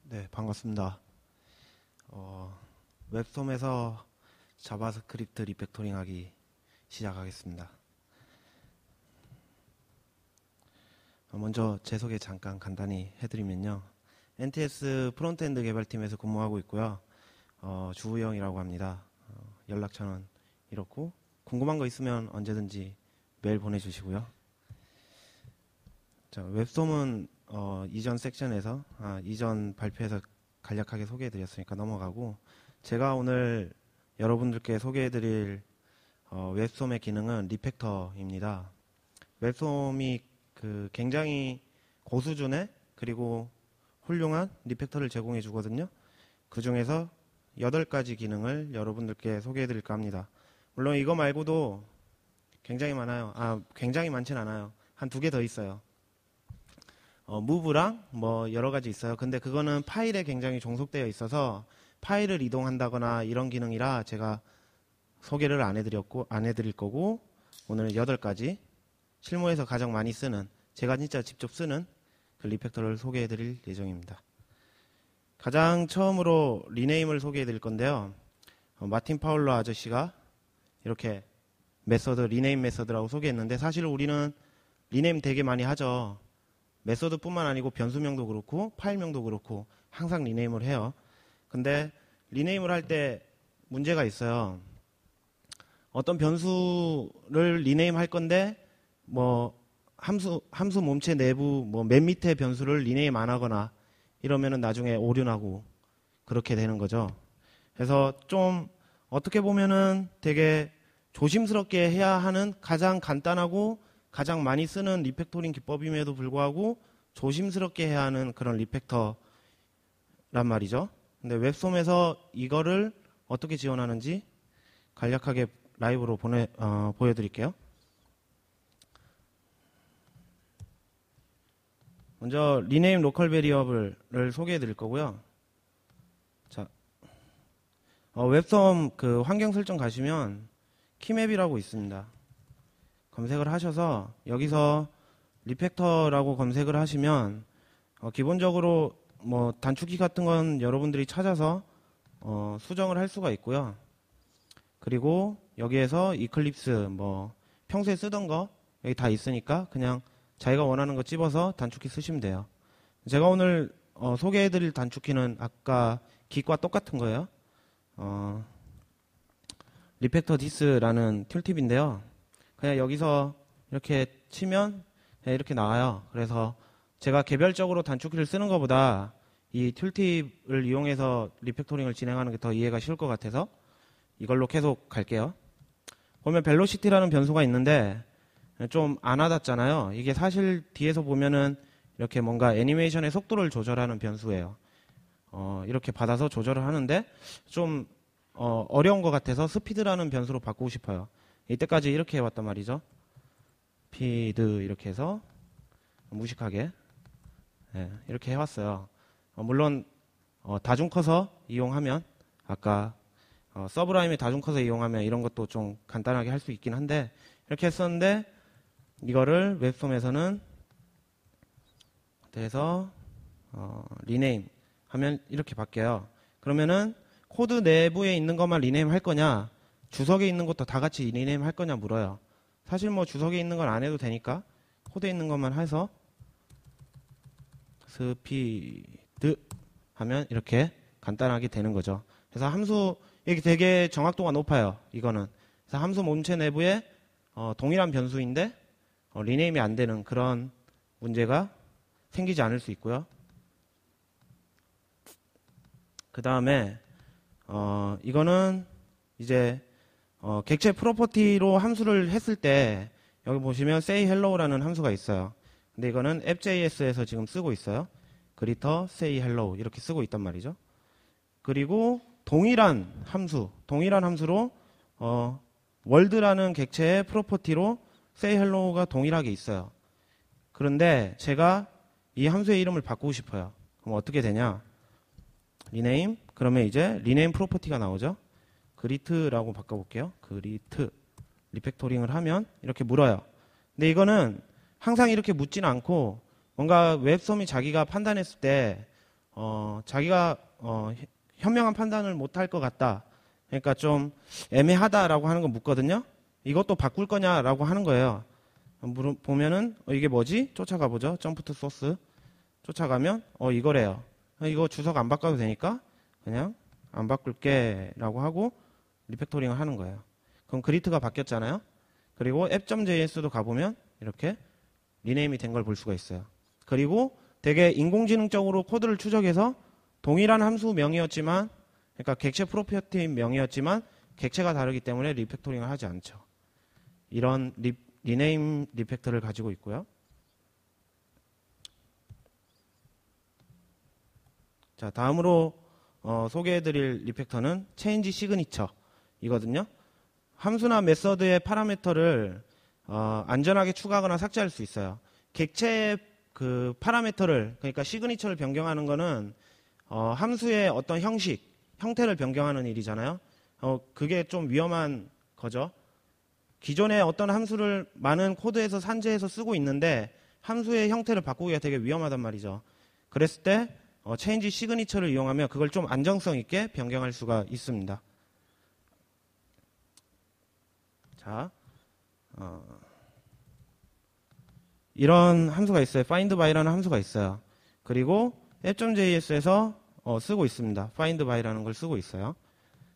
네, 반갑습니다. 웹솜에서 자바스크립트 리팩토링하기 시작하겠습니다. 먼저 제 소개 잠깐 간단히 해드리면요. NTS 프론트엔드 개발팀에서 근무하고 있고요. 주우영이라고 합니다. 연락처는 이렇고 궁금한 거 있으면 언제든지 메일 보내주시고요. 자, 웹솜은 이전 섹션에서 이전 발표에서 간략하게 소개해드렸으니까 넘어가고, 제가 오늘 여러분들께 소개해드릴 웹솜의 기능은 리팩터입니다. 웹솜이 굉장히 고수준의 그리고 훌륭한 리팩터를 제공해 주거든요. 그 중에서 8가지 기능을 여러분들께 소개해 드릴까 합니다. 물론 이거 말고도 굉장히 많아요. 굉장히 많진 않아요. 한 2개 더 있어요. 무브랑 뭐 여러 가지 있어요. 근데 그거는 파일에 굉장히 종속되어 있어서 파일을 이동한다거나 이런 기능이라 제가 소개를 안 해드릴 거고, 오늘 8가지 실무에서 가장 많이 쓰는, 제가 진짜 직접 쓰는 그 리팩터를 소개해 드릴 예정입니다. 가장 처음으로 리네임을 소개해 드릴 건데요. 마틴 파울러 아저씨가 이렇게 리네임 메서드라고 소개했는데, 사실 우리는 리네임 되게 많이 하죠. 메서드뿐만 아니고 변수명도 그렇고 파일명도 그렇고 항상 리네임을 해요. 근데 리네임을 할 때 문제가 있어요. 어떤 변수를 리네임 할 건데 뭐 함수 몸체 내부 맨 밑에 변수를 리네임 안 하거나 이러면은 나중에 오류나고 그렇게 되는 거죠. 그래서 좀 어떻게 보면은 되게 조심스럽게 해야 하는 가장 간단하고 가장 많이 쓰는 리팩토링 기법임에도 불구하고 조심스럽게 해야 하는 그런 리팩터란 말이죠. 근데 웹솜에서 이거를 어떻게 지원하는지 간략하게 라이브로 보여드릴게요. 먼저 리네임 로컬 베리어블을 소개해 드릴 거고요. 자, 웹솜 환경 설정 가시면 키맵이라고 있습니다. 검색을 하셔서 여기서 리팩터라고 검색을 하시면 기본적으로 뭐 단축키 같은 건 여러분들이 찾아서 수정을 할 수가 있고요. 그리고 여기에서 이클립스 평소에 쓰던 거 여기 다 있으니까 그냥 자기가 원하는 거 찝어서 단축키 쓰시면 돼요. 제가 오늘 소개해드릴 단축키는 아까 깃과 똑같은 거예요. 리팩터 디스라는 툴팁인데요. 그냥 여기서 이렇게 치면 그냥 이렇게 나와요. 그래서 제가 개별적으로 단축키를 쓰는 것보다 이 툴팁을 이용해서 리팩토링을 진행하는 게 더 이해가 쉬울 것 같아서 이걸로 계속 갈게요. 보면 벨로시티라는 변수가 있는데 좀 안 와닿잖아요. 이게 사실 뒤에서 보면은 이렇게 뭔가 애니메이션의 속도를 조절하는 변수예요. 이렇게 받아서 조절을 하는데 좀 어려운 것 같아서 스피드라는 변수로 바꾸고 싶어요. 이때까지 이렇게 해왔단 말이죠. 피드 이렇게 해서 무식하게 이렇게 해왔어요. 물론 다중커서 이용하면 아까 서브라임의 다중커서 이용하면 이런 것도 좀 간단하게 할 수 있긴 한데, 이렇게 했었는데 이거를 웹솜에서는 그래서 리네임 하면 이렇게 바뀌어요. 그러면은 코드 내부에 있는 것만 리네임 할 거냐, 주석에 있는 것도 다 같이 리네임 할 거냐 물어요. 사실 뭐 주석에 있는 건 안 해도 되니까 코드에 있는 것만 해서 스피드 하면 이렇게 간단하게 되는 거죠. 그래서 함수 이게 되게 정확도가 높아요. 이거는 그래서 함수 몸체 내부에 동일한 변수인데 리네임이 안 되는 그런 문제가 생기지 않을 수 있고요. 그 다음에 이거는 이제 객체 프로퍼티로 함수를 했을 때 여기 보시면 say hello라는 함수가 있어요. 근데 이거는 app.js에서 지금 쓰고 있어요. greeter say hello 이렇게 쓰고 있단 말이죠. 그리고 동일한 함수로 world라는 객체의 프로퍼티로 say hello가 동일하게 있어요. 그런데 제가 이 함수의 이름을 바꾸고 싶어요. 그럼 어떻게 되냐? rename 그러면 이제 rename 프로퍼티가 나오죠. greet라고 바꿔볼게요. greet 리팩토링을 하면 이렇게 물어요. 근데 이거는 항상 이렇게 묻지는 않고 뭔가 웹솜이 자기가 판단했을 때 자기가 현명한 판단을 못할 것 같다. 그러니까 좀 애매하다라고 하는 거 묻거든요. 이것도 바꿀 거냐라고 하는 거예요. 보면은 이게 뭐지? 쫓아가 보죠. 점프 투 소스 쫓아가면 이거래요. 이거 주석 안 바꿔도 되니까 그냥 안 바꿀게 라고 하고 리팩토링을 하는 거예요. 그럼 그리트가 바뀌었잖아요. 그리고 app.js도 가보면 이렇게 리네임이 된 걸 볼 수가 있어요. 그리고 되게 인공지능적으로 코드를 추적해서 동일한 함수 명이었지만, 그러니까 객체 프로퍼티 명이었지만 객체가 다르기 때문에 리팩토링을 하지 않죠. 이런 리네임 리팩터를 가지고 있고요. 자, 다음으로 소개해드릴 리팩터는 체인지 시그니처 이거든요. 함수나 메서드의 파라미터를 안전하게 추가하거나 삭제할 수 있어요. 객체의 그 파라미터를, 그러니까 시그니처를 변경하는 거는 함수의 어떤 형태를 변경하는 일이잖아요. 그게 좀 위험한 거죠. 기존에 어떤 함수를 많은 코드에서 산재해서 쓰고 있는데 함수의 형태를 바꾸기가 되게 위험하단 말이죠. 그랬을 때 체인지 시그니처를 이용하면 그걸 좀 안정성 있게 변경할 수가 있습니다. 자, 이런 함수가 있어요. find by라는 함수가 있어요. 그리고 app.js에서 쓰고 있습니다. find by라는 걸 쓰고 있어요.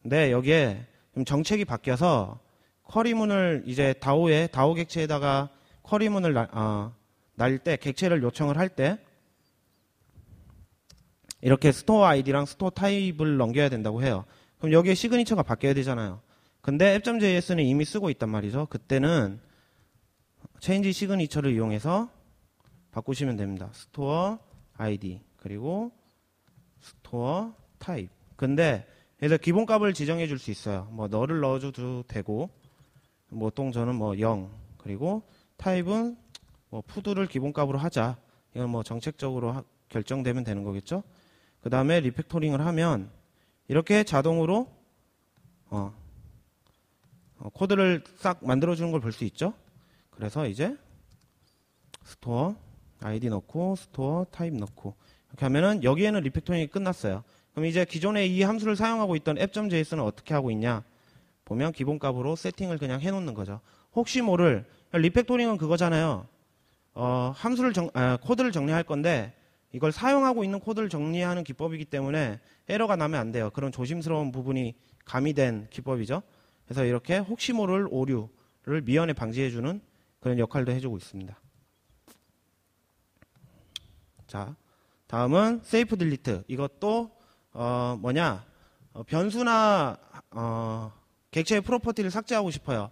근데 여기에 좀 정책이 바뀌어서 쿼리문을 이제 다오 객체에다가 쿼리문을 날 때, 객체를 요청을 할 때 이렇게 스토어 아이디랑 스토어 타입을 넘겨야 된다고 해요. 그럼 여기에 시그니처가 바뀌어야 되잖아요. 근데 app.js는 이미 쓰고 있단 말이죠. 그때는 체인지 시그니처를 이용해서 바꾸시면 됩니다. 스토어 아이디 그리고 스토어 타입. 근데 그래서 기본값을 지정해 줄 수 있어요. 뭐 너를 넣어줘도 되고, 보통 저는 0 그리고 타입은 푸드를 기본값으로 하자. 이건 정책적으로 결정되면 되는 거겠죠. 그 다음에 리팩토링을 하면 이렇게 자동으로 코드를 싹 만들어주는 걸 볼 수 있죠. 그래서 이제 스토어 아이디 넣고 스토어 타입 넣고 이렇게 하면은 여기에는 리팩토링이 끝났어요. 그럼 이제 기존에 이 함수를 사용하고 있던 app.js는 어떻게 하고 있냐? 보면 기본값으로 세팅을 그냥 해놓는 거죠. 혹시 모를 리팩토링은 그거잖아요. 코드를 정리할 건데 이걸 사용하고 있는 코드를 정리하는 기법이기 때문에 에러가 나면 안 돼요. 그런 조심스러운 부분이 가미된 기법이죠. 그래서 이렇게 혹시 모를 오류를 미연에 방지해주는 그런 역할도 해주고 있습니다. 자, 다음은 세이프 딜리트. 이것도 변수나 객체의 프로퍼티를 삭제하고 싶어요.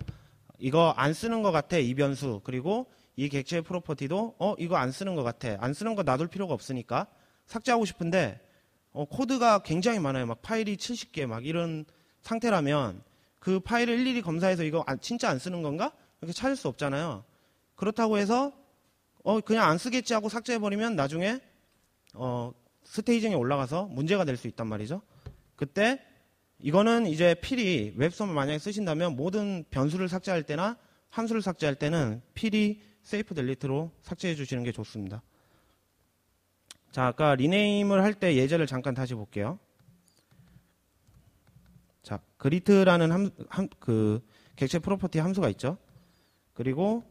이거 안 쓰는 것 같아, 이 변수. 그리고 이 객체의 프로퍼티도 이거 안 쓰는 것 같아. 안 쓰는 거 놔둘 필요가 없으니까 삭제하고 싶은데 코드가 굉장히 많아요. 막 파일이 70개 막 이런 상태라면 그 파일을 일일이 검사해서 이거 진짜 안 쓰는 건가? 이렇게 찾을 수 없잖아요. 그렇다고 해서 그냥 안 쓰겠지 하고 삭제해버리면 나중에 스테이징에 올라가서 문제가 될 수 있단 말이죠. 그때 이거는 이제 필히 웹서버 만약에 쓰신다면 모든 변수를 삭제할 때나 함수를 삭제할 때는 필히 세이프 딜리트로 삭제해 주시는 게 좋습니다. 자, 아까 리네임을 할 때 예제를 잠깐 다시 볼게요. 자, 그리트라는 그 객체 프로퍼티 함수가 있죠. 그리고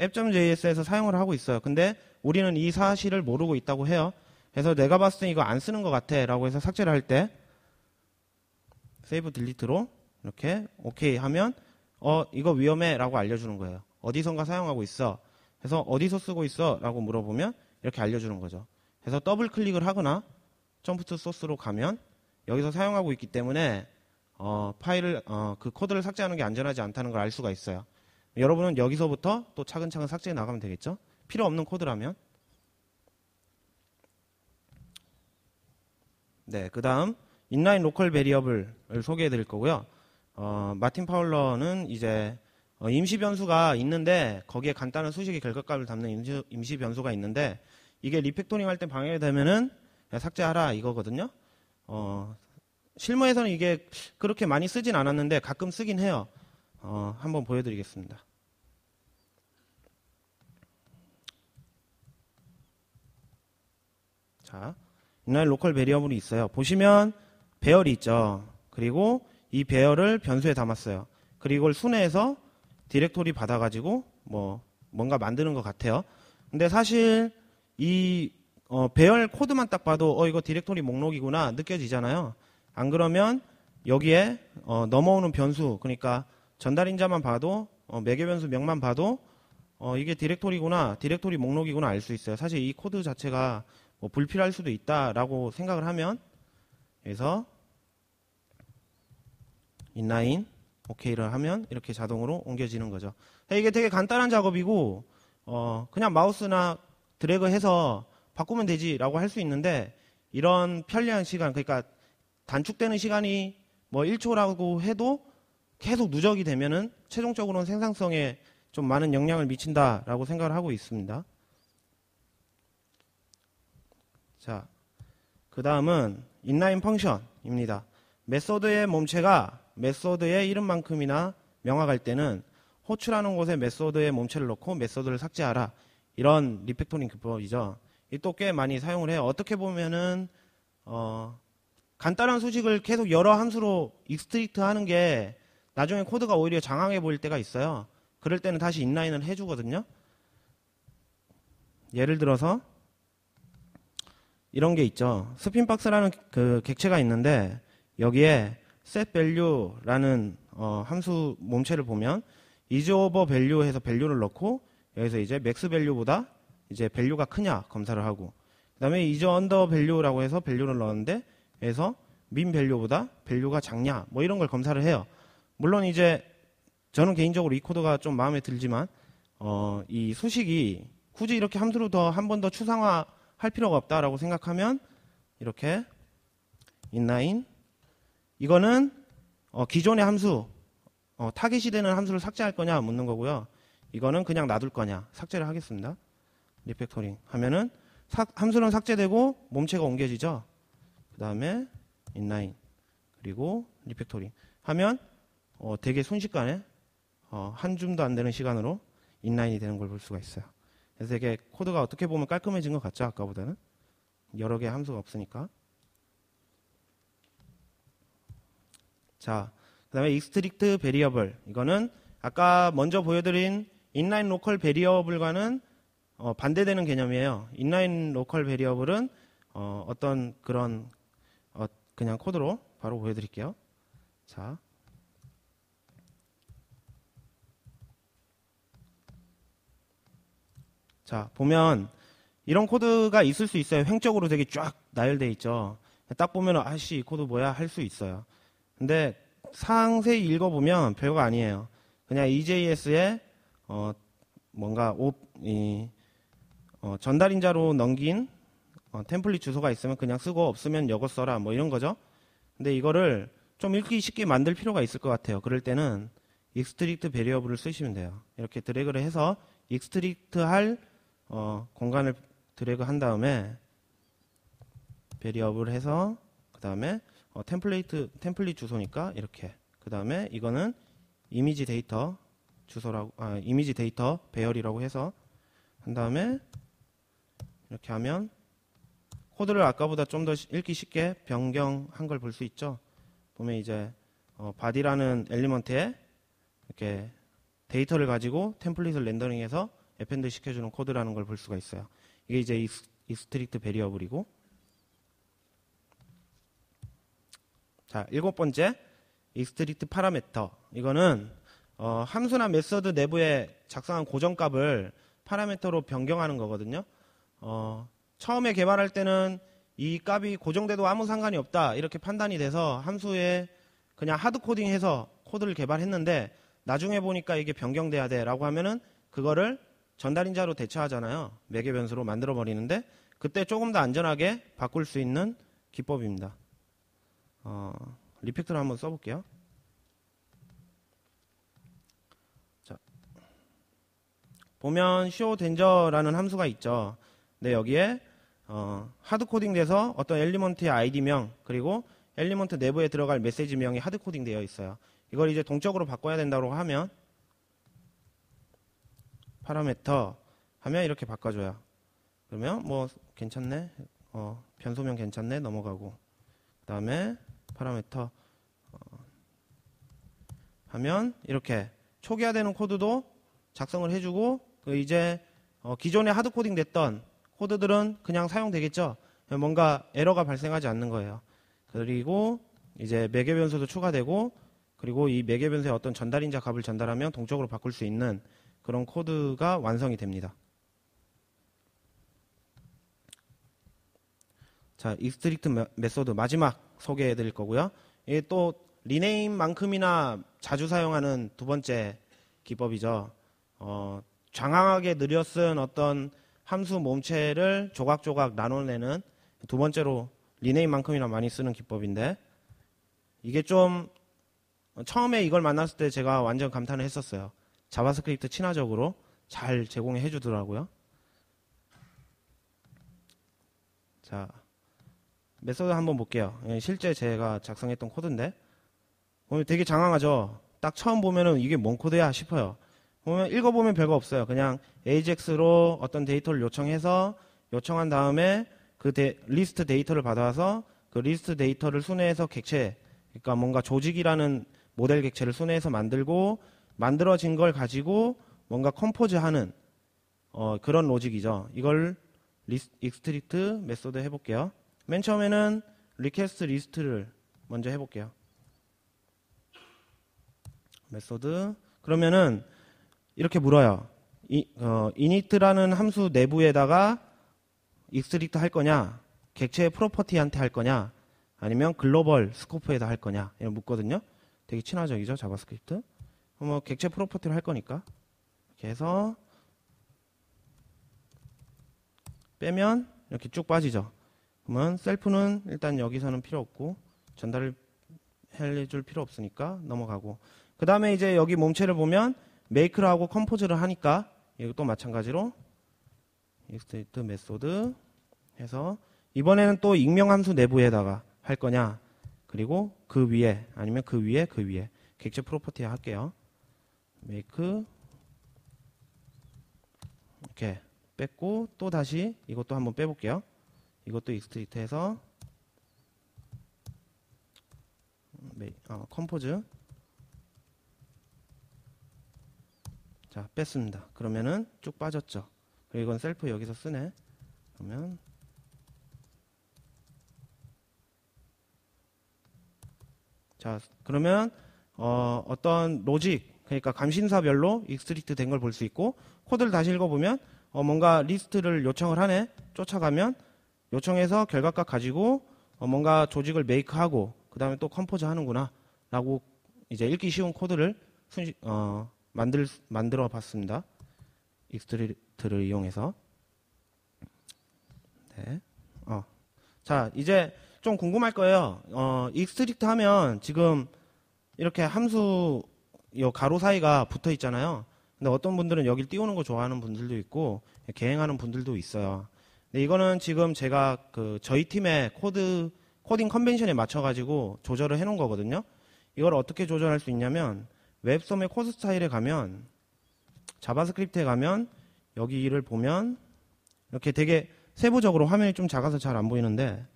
app.js에서 사용을 하고 있어요. 근데 우리는 이 사실을 모르고 있다고 해요. 그래서 내가 봤을 때 이거 안 쓰는 것 같아 라고 해서 삭제를 할 때 세이브 딜리트로 이렇게 오케이 하면 이거 위험해 라고 알려주는 거예요. 어디선가 사용하고 있어. 그래서 어디서 쓰고 있어 라고 물어보면 이렇게 알려주는 거죠. 그래서 더블 클릭을 하거나 점프 투 소스로 가면 여기서 사용하고 있기 때문에 파일을 그 코드를 삭제하는 게 안전하지 않다는 걸 알 수가 있어요. 여러분은 여기서부터 또 차근차근 삭제해 나가면 되겠죠. 필요 없는 코드라면. 네, 그 다음 인라인 로컬 베리어블을 소개해 드릴 거고요. 마틴 파울러는 이제 임시 변수가 있는데 거기에 간단한 수식의 결과값을 담는 임시 변수가 있는데 이게 리팩토링 할 때 방해가 되면은 삭제하라 이거거든요. 실무에서는 이게 그렇게 많이 쓰진 않았는데 가끔 쓰긴 해요. 한번 보여드리겠습니다. 자, inline local variable이 있어요. 보시면 배열이 있죠. 그리고 이 배열을 변수에 담았어요. 그리고 이걸 순회해서 디렉토리 받아가지고 뭔가 만드는 것 같아요. 근데 사실 이 배열 코드만 딱 봐도 이거 디렉토리 목록이구나 느껴지잖아요. 안 그러면 여기에 넘어오는 변수, 그러니까 전달인자만 봐도 매개 변수 명만 봐도 이게 디렉토리구나, 디렉토리 목록이구나 알 수 있어요. 사실 이 코드 자체가 불필요할 수도 있다라고 생각을 하면, 그래서 inline OK를 하면 이렇게 자동으로 옮겨지는 거죠. 이게 되게 간단한 작업이고 그냥 마우스나 드래그해서 바꾸면 되지라고 할 수 있는데, 이런 편리한 시간, 그러니까 단축되는 시간이 1초라고 해도 계속 누적이 되면은 최종적으로는 생산성에 좀 많은 영향을 미친다라고 생각을 하고 있습니다. 자, 그 다음은 inline 펑션입니다. 메소드의 몸체가 메소드의 이름만큼이나 명확할 때는 호출하는 곳에 메소드의 몸체를 넣고 메소드를 삭제하라. 이런 리팩토링 기법이죠. 이 또 꽤 많이 사용을 해요. 어떻게 보면은 간단한 수식을 계속 여러 함수로 익스트릭트 하는 게 나중에 코드가 오히려 장황해 보일 때가 있어요. 그럴 때는 다시 인라인을 해주거든요. 예를 들어서 이런 게 있죠. 스핀박스라는 그 객체가 있는데 여기에 setValue라는 함수 몸체를 보면 isOverValue 해서 value를 넣고 여기서 이제 maxValue보다 이제 value가 크냐 검사를 하고, 그 다음에 isUnderValue라고 해서 value를 넣었는데 여기서 minValue보다 value가 작냐 이런 걸 검사를 해요. 물론 이제 저는 개인적으로 이 코드가 좀 마음에 들지만 이 수식이 굳이 이렇게 함수로 더 한 번 더 추상화할 필요가 없다라고 생각하면 이렇게 inline, 이거는 기존의 함수 타깃이 되는 함수를 삭제할 거냐 묻는 거고요. 이거는 그냥 놔둘 거냐 삭제를 하겠습니다. 리팩토링 하면은 함수는 삭제되고 몸체가 옮겨지죠. 그 다음에 inline 그리고 리팩토링 하면 되게 순식간에 한 줌도 안 되는 시간으로 인라인이 되는 걸 볼 수가 있어요. 그래서 이게 코드가 어떻게 보면 깔끔해진 것 같죠, 아까보다는. 여러 개의 함수가 없으니까. 자, 그 다음에 extract variable. 이거는 아까 먼저 보여드린 inline local variable과는 반대되는 개념이에요. inline local variable은 어떤 그런 그냥 코드로 바로 보여드릴게요. 자, 보면 이런 코드가 있을 수 있어요. 횡적으로 되게 쫙 나열되어 있죠. 딱 보면 아씨 이 코드 뭐야 할 수 있어요. 근데 상세히 읽어보면 별거 아니에요. 그냥 EJS에 뭔가 전달인자로 넘긴 템플릿 주소가 있으면 그냥 쓰고 없으면 이거 써라 이런 거죠. 근데 이거를 좀 읽기 쉽게 만들 필요가 있을 것 같아요. 그럴 때는 extract variable을 쓰시면 돼요. 이렇게 드래그를 해서 extract 할 공간을 드래그 한 다음에 variable 해서 그 다음에 템플릿 주소니까 이렇게, 그 다음에 이거는 이미지 데이터 주소라고 이미지 데이터 배열이라고 해서 한 다음에 이렇게 하면 코드를 아까보다 좀 더 읽기 쉽게 변경한 걸 볼 수 있죠. 보면 이제 body라는 엘리먼트에 이렇게 데이터를 가지고 템플릿을 렌더링해서 append 시켜주는 코드라는 걸 볼 수가 있어요. 이게 이제 extract variable이고, 자, 7번째 extract parameter. 이거는 함수나 메서드 내부에 작성한 고정값을 파라미터로 변경하는 거거든요. 처음에 개발할 때는 이 값이 고정돼도 아무 상관이 없다 이렇게 판단이 돼서 함수에 그냥 하드 코딩해서 코드를 개발했는데, 나중에 보니까 이게 변경돼야 돼 라고 하면은 그거를 전달인자로 대처하잖아요. 매개 변수로 만들어 버리는데, 그때 조금 더 안전하게 바꿀 수 있는 기법입니다. 리팩터를 한번 써볼게요. 자, 보면 showDanger라는 함수가 있죠. 근데 여기에 하드 코딩돼서 어떤 엘리먼트의 아이디명 그리고 엘리먼트 내부에 들어갈 메시지명이 하드 코딩되어 있어요. 이걸 이제 동적으로 바꿔야 된다고 하면 파라미터 하면 이렇게 바꿔줘요. 그러면 뭐 괜찮네. 변소면 괜찮네 넘어가고, 그 다음에 파라미터 하면 이렇게 초기화되는 코드도 작성을 해주고, 이제 기존에 하드코딩 됐던 코드들은 그냥 사용되겠죠. 뭔가 에러가 발생하지 않는 거예요. 그리고 이제 매개 변수도 추가되고, 그리고 이 매개 변수의 어떤 전달인자 값을 전달하면 동적으로 바꿀 수 있는 그런 코드가 완성이 됩니다. 자, 익스트릭트 메소드 마지막 소개해 드릴 거고요. 이게 또 리네임만큼이나 자주 사용하는 두 번째 기법이죠. 장황하게 느려 쓴 어떤 함수 몸체를 조각조각 나눠내는 두 번째로 리네임만큼이나 많이 쓰는 기법인데, 이게 좀 처음에 이걸 만났을 때 제가 완전 감탄을 했었어요. 자바스크립트 친화적으로 잘 제공해 주더라고요. 자, 메소드 한번 볼게요. 실제 제가 작성했던 코드인데 되게 장황하죠. 딱 처음 보면은 이게 뭔 코드야 싶어요. 보면 읽어보면 별거 없어요. 그냥 AJAX로 어떤 데이터를 요청해서, 요청한 다음에 그 리스트 데이터를 받아서 그 리스트 데이터를 순회해서 객체, 그러니까 뭔가 조직이라는 모델 객체를 순회해서 만들고, 만들어진 걸 가지고 뭔가 컴포즈하는 그런 로직이죠. 이걸 익스트릭트 메소드 해볼게요. 맨 처음에는 리퀘스트 리스트를 먼저 해볼게요. 메소드. 그러면은 이렇게 물어요. init라는 함수 내부에다가 익스트릭트 할 거냐, 객체의 프로퍼티한테 할 거냐, 아니면 글로벌 스코프에다 할 거냐, 이런 묻거든요. 되게 친화적이죠, 자바스크립트. 뭐 객체 프로퍼티를 할 거니까 이렇게 해서 빼면 이렇게 쭉 빠지죠. 그러면 셀프는 일단 여기서는 필요 없고, 전달을 해줄 필요 없으니까 넘어가고, 그 다음에 이제 여기 몸체를 보면 메이크를 하고 컴포즈를 하니까 이것도 마찬가지로 익스트릭트 메소드 해서, 이번에는 또 익명함수 내부에다가 할 거냐, 그리고 그 위에, 아니면 그 위에 객체 프로퍼티 할게요. 메이크 이렇게 뺐고, 또 다시 이것도 한번 빼볼게요. 이것도 익스트릭트 해서 컴포즈. 자, 뺐습니다. 그러면은 쭉 빠졌죠. 그리고 이건 셀프 여기서 쓰네. 그러면 자, 그러면 어떤 로직, 그러니까 감신사별로 익스트릭트 된 걸 볼 수 있고, 코드를 다시 읽어보면 뭔가 리스트를 요청을 하네. 쫓아가면 요청해서 결과값 가지고 뭔가 조직을 메이크하고, 그 다음에 또 컴포즈 하는구나 라고 이제 읽기 쉬운 코드를 만들어 봤습니다. 익스트릭트를 이용해서. 네. 자, 이제 좀 궁금할 거예요. 익스트릭트 하면 지금 이렇게 함수 요 가로 사이가 붙어 있잖아요. 근데 어떤 분들은 여길 띄우는 거 좋아하는 분들도 있고 개행하는 분들도 있어요. 근데 이거는 지금 제가 저희 팀의 코딩 컨벤션에 맞춰 가지고 조절을 해 놓은 거거든요. 이걸 어떻게 조절할 수 있냐면, 웹솜의 코드 스타일에 가면, 자바스크립트에 가면, 여기를 보면 이렇게 되게 세부적으로, 화면이 좀 작아서 잘 안 보이는데,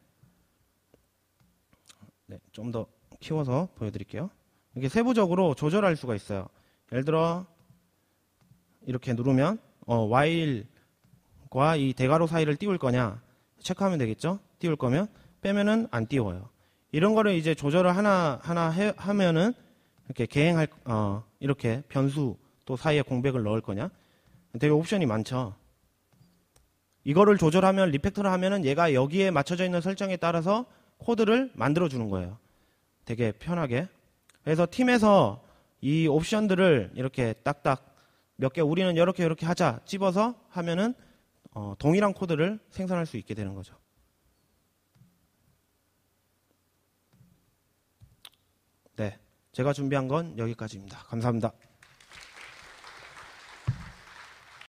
네, 좀 더 키워서 보여드릴게요. 이렇게 세부적으로 조절할 수가 있어요. 예를 들어 이렇게 누르면 while과 이 대괄호 사이를 띄울 거냐 체크하면 되겠죠. 띄울 거면, 빼면은 안 띄워요. 이런 거를 이제 조절을 하나 하면은 이렇게 개행할 이렇게 변수 또 사이에 공백을 넣을 거냐, 되게 옵션이 많죠. 이거를 조절하면, 리팩터를 하면은 얘가 여기에 맞춰져 있는 설정에 따라서 코드를 만들어 주는 거예요. 되게 편하게. 그래서 팀에서 이 옵션들을 이렇게 딱딱 몇 개, 우리는 이렇게 하자 찝어서 하면은 동일한 코드를 생성할 수 있게 되는 거죠. 네, 제가 준비한 건 여기까지입니다. 감사합니다.